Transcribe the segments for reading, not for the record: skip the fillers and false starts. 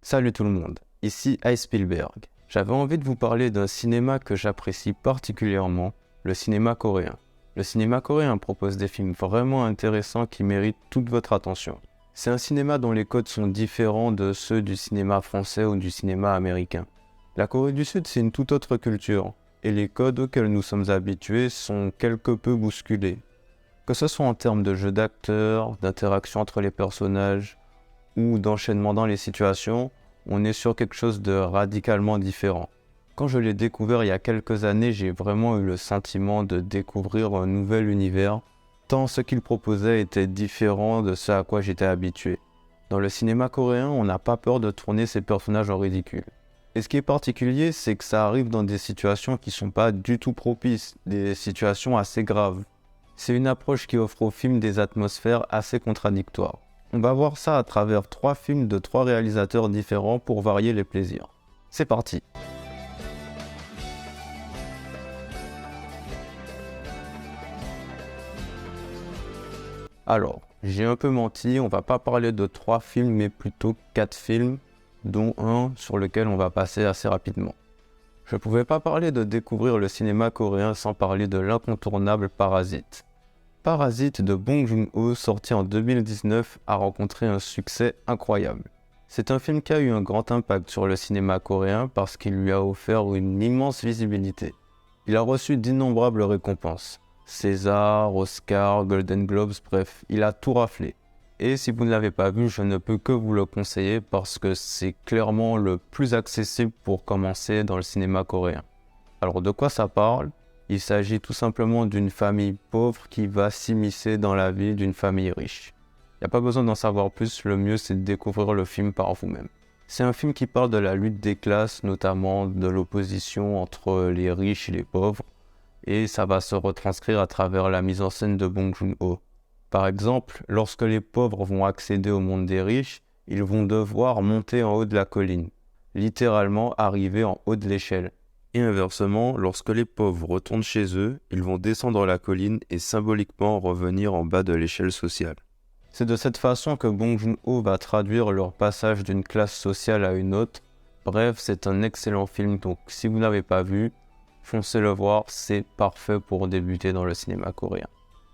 Salut tout le monde, ici Ice Spielberg. J'avais envie de vous parler d'un cinéma que j'apprécie particulièrement, le cinéma coréen. Le cinéma coréen propose des films vraiment intéressants qui méritent toute votre attention. C'est un cinéma dont les codes sont différents de ceux du cinéma français ou du cinéma américain. La Corée du Sud, c'est une toute autre culture, et les codes auxquels nous sommes habitués sont quelque peu bousculés. Que ce soit en termes de jeu d'acteurs, d'interaction entre les personnages, ou d'enchaînement dans les situations, on est sur quelque chose de radicalement différent. Quand je l'ai découvert il y a quelques années, j'ai vraiment eu le sentiment de découvrir un nouvel univers, tant ce qu'il proposait était différent de ce à quoi j'étais habitué. Dans le cinéma coréen, on n'a pas peur de tourner ses personnages en ridicule. Et ce qui est particulier, c'est que ça arrive dans des situations qui ne sont pas du tout propices, des situations assez graves. C'est une approche qui offre au film des atmosphères assez contradictoires. On va voir ça à travers 3 films de 3 réalisateurs différents pour varier les plaisirs. C'est parti! Alors, j'ai un peu menti, on va pas parler de 3 films mais plutôt 4 films, dont un sur lequel on va passer assez rapidement. Je pouvais pas parler de découvrir le cinéma coréen sans parler de l'incontournable Parasite. Parasite de Bong Joon-ho, sorti en 2019, a rencontré un succès incroyable. C'est un film qui a eu un grand impact sur le cinéma coréen parce qu'il lui a offert une immense visibilité. Il a reçu d'innombrables récompenses. César, Oscar, Golden Globes, bref, il a tout raflé. Et si vous ne l'avez pas vu, je ne peux que vous le conseiller parce que c'est clairement le plus accessible pour commencer dans le cinéma coréen. Alors de quoi ça parle ? Il s'agit tout simplement d'une famille pauvre qui va s'immiscer dans la vie d'une famille riche. Il n'y a pas besoin d'en savoir plus, le mieux c'est de découvrir le film par vous-même. C'est un film qui parle de la lutte des classes, notamment de l'opposition entre les riches et les pauvres, et ça va se retranscrire à travers la mise en scène de Bong Joon-ho. Par exemple, lorsque les pauvres vont accéder au monde des riches, ils vont devoir monter en haut de la colline, littéralement arriver en haut de l'échelle. Et inversement, lorsque les pauvres retournent chez eux, ils vont descendre la colline et symboliquement revenir en bas de l'échelle sociale. C'est de cette façon que Bong Joon-ho va traduire leur passage d'une classe sociale à une autre. Bref, c'est un excellent film, donc si vous n'avez pas vu, foncez le voir, c'est parfait pour débuter dans le cinéma coréen.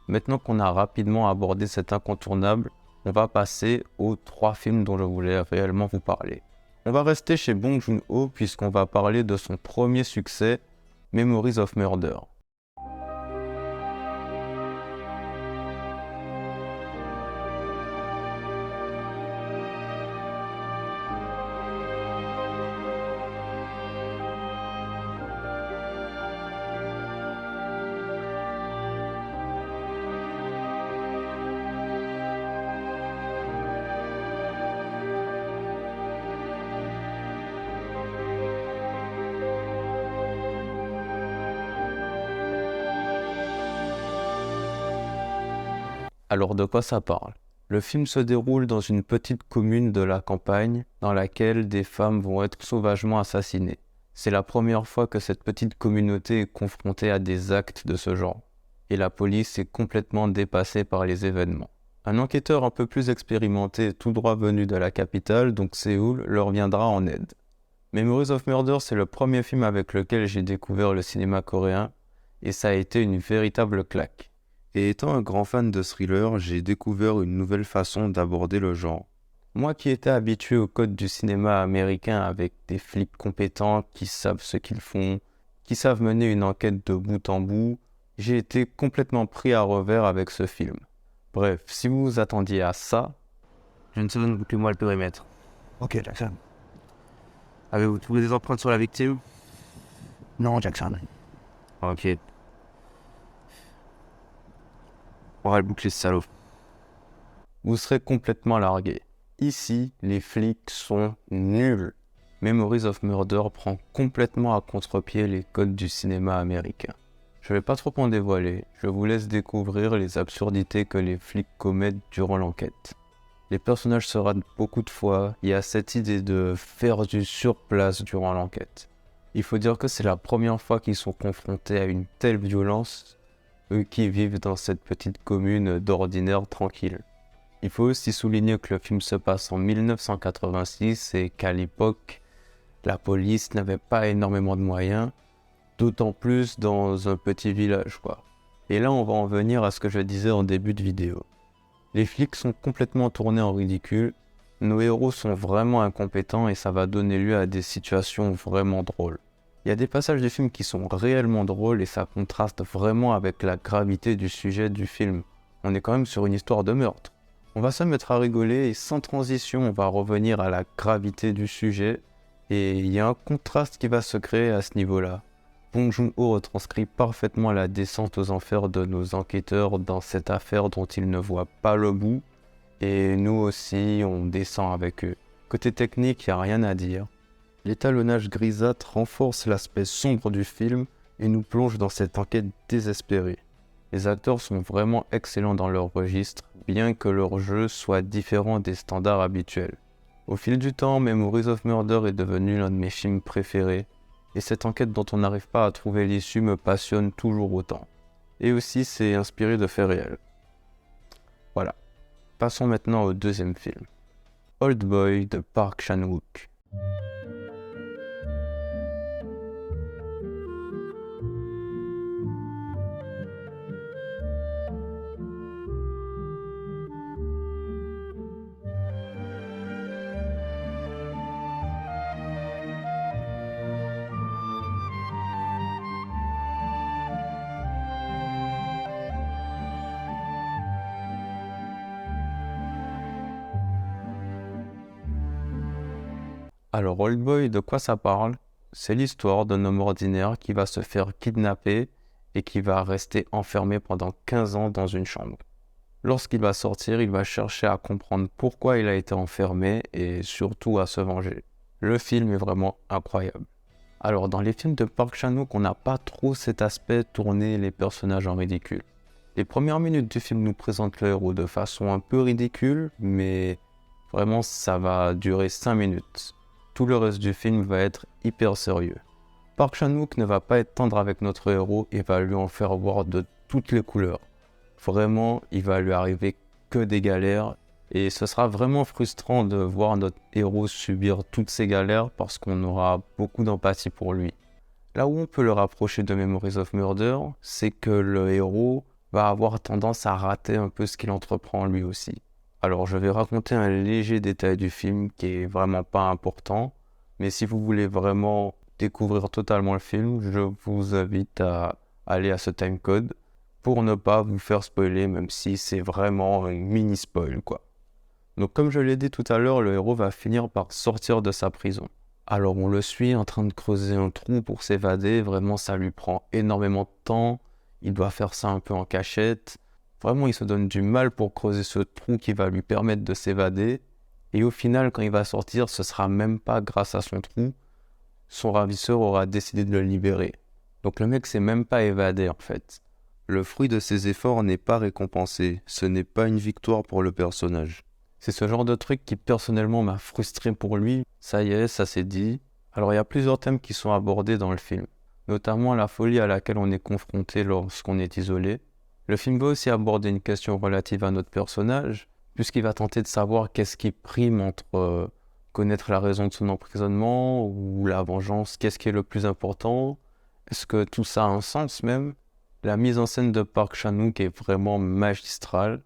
Maintenant qu'on a rapidement abordé cet incontournable, on va passer aux 3 films dont je voulais réellement vous parler. On va rester chez Bong Joon-ho puisqu'on va parler de son premier succès, Memories of Murder. Alors de quoi ça parle ? Le film se déroule dans une petite commune de la campagne dans laquelle des femmes vont être sauvagement assassinées. C'est la première fois que cette petite communauté est confrontée à des actes de ce genre. Et la police est complètement dépassée par les événements. Un enquêteur un peu plus expérimenté, tout droit venu de la capitale, donc Séoul, leur viendra en aide. Memories of Murder, c'est le premier film avec lequel j'ai découvert le cinéma coréen, et ça a été une véritable claque. Et étant un grand fan de thriller, j'ai découvert une nouvelle façon d'aborder le genre. Moi qui étais habitué au code du cinéma américain avec des flics compétents qui savent ce qu'ils font, qui savent mener une enquête de bout en bout, j'ai été complètement pris à revers avec ce film. Bref, si vous vous attendiez à ça, J'ai une seconde, bouclez-moi le périmètre. Ok, Jackson. Avez-vous trouvé des empreintes sur la victime? Non, Jackson. Ok. On va le boucler ce salaud. vous serez complètement largué. Ici, les flics sont nuls. Memories of Murder prend complètement à contre-pied les codes du cinéma américain. Je vais pas trop en dévoiler, je vous laisse découvrir les absurdités que les flics commettent durant l'enquête. Les personnages se ratent beaucoup de fois, il y a cette idée de faire du surplace durant l'enquête. Il faut dire que c'est la première fois qu'ils sont confrontés à une telle violence, eux qui vivent dans cette petite commune d'ordinaire tranquille. Il faut aussi souligner que le film se passe en 1986 et qu'à l'époque, la police n'avait pas énormément de moyens, d'autant plus dans un petit village, quoi. Et là, on va en venir à ce que je disais en début de vidéo. Les flics sont complètement tournés en ridicule, nos héros sont vraiment incompétents et ça va donner lieu à des situations vraiment drôles. Il y a des passages du film qui sont réellement drôles et ça contraste vraiment avec la gravité du sujet du film. On est quand même sur une histoire de meurtre. On va se mettre à rigoler et sans transition, on va revenir à la gravité du sujet et il y a un contraste qui va se créer à ce niveau-là. Bong Joon-ho retranscrit parfaitement la descente aux enfers de nos enquêteurs dans cette affaire dont ils ne voient pas le bout. Et nous aussi, on descend avec eux. Côté technique, il n'y a rien à dire. L'étalonnage grisâtre renforce l'aspect sombre du film et nous plonge dans cette enquête désespérée. Les acteurs sont vraiment excellents dans leur registre, bien que leur jeu soit différent des standards habituels. Au fil du temps, Memories of Murder est devenu l'un de mes films préférés. Et cette enquête dont on n'arrive pas à trouver l'issue me passionne toujours autant. Et aussi, c'est inspiré de faits réels. Voilà. Passons maintenant au deuxième film. Old Boy de Park Chan-wook. Alors, Old Boy, de quoi ça parle? C'est l'histoire d'un homme ordinaire qui va se faire kidnapper et qui va rester enfermé pendant 15 ans dans une chambre. Lorsqu'il va sortir, il va chercher à comprendre pourquoi il a été enfermé et surtout à se venger. Le film est vraiment incroyable. Alors, dans les films de Park Chan-wook, on n'a pas trop cet aspect tourner les personnages en ridicule. Les premières minutes du film nous présentent le héros de façon un peu ridicule, mais vraiment ça va durer 5 minutes. Tout le reste du film va être hyper sérieux. Park Chan-wook ne va pas être tendre avec notre héros et va lui en faire voir de toutes les couleurs. Vraiment, il va lui arriver que des galères et ce sera vraiment frustrant de voir notre héros subir toutes ces galères parce qu'on aura beaucoup d'empathie pour lui. Là où on peut le rapprocher de Memories of Murder, c'est que le héros va avoir tendance à rater un peu ce qu'il entreprend lui aussi. Alors je vais raconter un léger détail du film qui est vraiment pas important, mais si vous voulez vraiment découvrir totalement le film, je vous invite à aller à ce timecode pour ne pas vous faire spoiler, même si c'est vraiment un mini spoil quoi. Donc comme je l'ai dit tout à l'heure, le héros va finir par sortir de sa prison. Alors on le suit en train de creuser un trou pour s'évader, vraiment ça lui prend énormément de temps, il doit faire ça un peu en cachette. Vraiment, il se donne du mal pour creuser ce trou qui va lui permettre de s'évader. Et au final, quand il va sortir, ce sera même pas grâce à son trou. Son ravisseur aura décidé de le libérer. Donc le mec s'est même pas évadé en fait. Le fruit de ses efforts n'est pas récompensé. Ce n'est pas une victoire pour le personnage. C'est ce genre de truc qui personnellement m'a frustré pour lui. Ça y est, ça s'est dit. Alors il y a plusieurs thèmes qui sont abordés dans le film. Notamment la folie à laquelle on est confronté lorsqu'on est isolé. Le film va aussi aborder une question relative à notre personnage, puisqu'il va tenter de savoir qu'est-ce qui prime entre connaître la raison de son emprisonnement ou la vengeance, qu'est-ce qui est le plus important, est-ce que tout ça a un sens même? La mise en scène de Park Chan-wook est vraiment magistrale.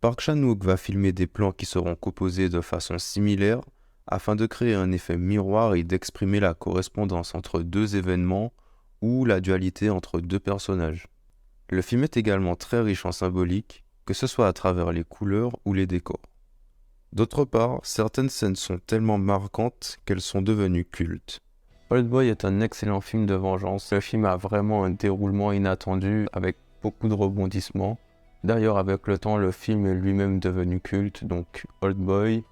Park Chan-wook va filmer des plans qui seront composés de façon similaire afin de créer un effet miroir et d'exprimer la correspondance entre deux événements ou la dualité entre deux personnages. Le film est également très riche en symbolique, que ce soit à travers les couleurs ou les décors. D'autre part, certaines scènes sont tellement marquantes qu'elles sont devenues cultes. Old Boy est un excellent film de vengeance. Le film a vraiment un déroulement inattendu avec beaucoup de rebondissements. D'ailleurs, avec le temps, le film est lui-même devenu culte, donc Old Boy,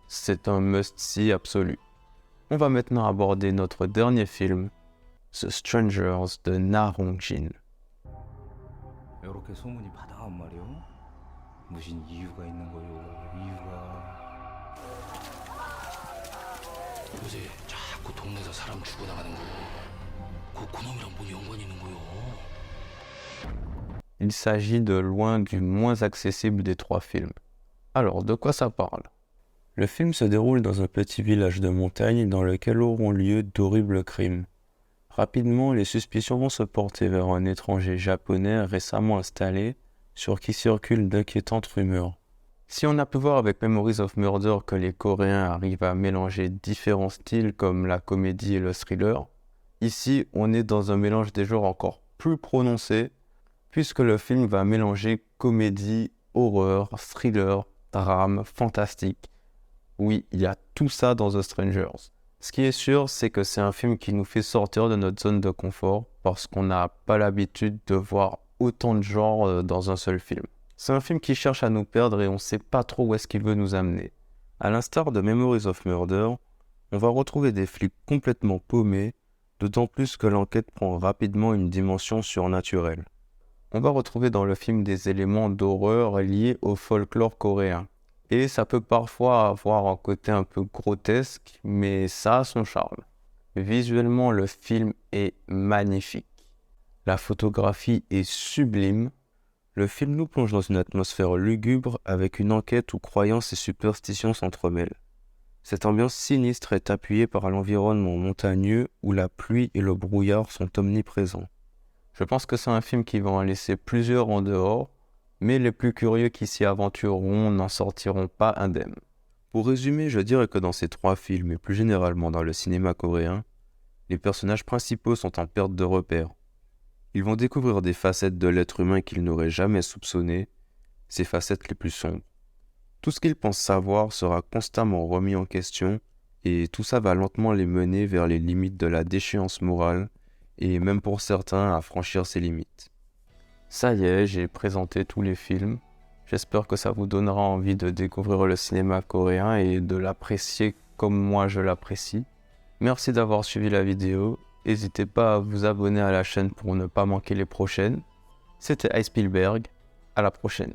c'est un must-see absolu. On va maintenant aborder notre dernier film, The Strangers de Na Hong-jin. 이렇게 소문이 바다한 말이요? 무슨 이유가 있는 거요? 이유가 요새 자꾸 동네에서 사람 죽어나가는 거. 그놈이랑 뭔 연관이 있는 거요? Il s'agit de loin du moins accessible des trois films. Alors, de quoi ça parle? Le film se déroule dans un petit village de montagne dans lequel auront lieu d'horribles crimes. Rapidement, les suspicions vont se porter vers un étranger japonais récemment installé, sur qui circulent d'inquiétantes rumeurs. Si on a pu voir avec Memories of Murder que les Coréens arrivent à mélanger différents styles comme la comédie et le thriller, ici on est dans un mélange des genres encore plus prononcé, puisque le film va mélanger comédie, horreur, thriller, drame, fantastique. Oui, il y a tout ça dans The Strangers. Ce qui est sûr, c'est que c'est un film qui nous fait sortir de notre zone de confort parce qu'on n'a pas l'habitude de voir autant de genres dans un seul film. C'est un film qui cherche à nous perdre et on ne sait pas trop où est-ce qu'il veut nous amener. À l'instar de Memories of Murder, on va retrouver des flics complètement paumés, d'autant plus que l'enquête prend rapidement une dimension surnaturelle. On va retrouver dans le film des éléments d'horreur liés au folklore coréen. Et ça peut parfois avoir un côté un peu grotesque, mais ça a son charme. Visuellement, le film est magnifique. La photographie est sublime. Le film nous plonge dans une atmosphère lugubre avec une enquête où croyances et superstitions s'entremêlent. Cette ambiance sinistre est appuyée par l'environnement montagneux où la pluie et le brouillard sont omniprésents. Je pense que c'est un film qui va en laisser plusieurs en dehors, mais les plus curieux qui s'y aventureront n'en sortiront pas indemnes. Pour résumer, je dirais que dans ces 3 films, et plus généralement dans le cinéma coréen, les personnages principaux sont en perte de repère. Ils vont découvrir des facettes de l'être humain qu'ils n'auraient jamais soupçonnées, ces facettes les plus sombres. Tout ce qu'ils pensent savoir sera constamment remis en question, et tout ça va lentement les mener vers les limites de la déchéance morale, et même pour certains à franchir ces limites. Ça y est, j'ai présenté tous les films. J'espère que ça vous donnera envie de découvrir le cinéma coréen et de l'apprécier comme moi je l'apprécie. Merci d'avoir suivi la vidéo. N'hésitez pas à vous abonner à la chaîne pour ne pas manquer les prochaines. C'était Spielberg. À la prochaine.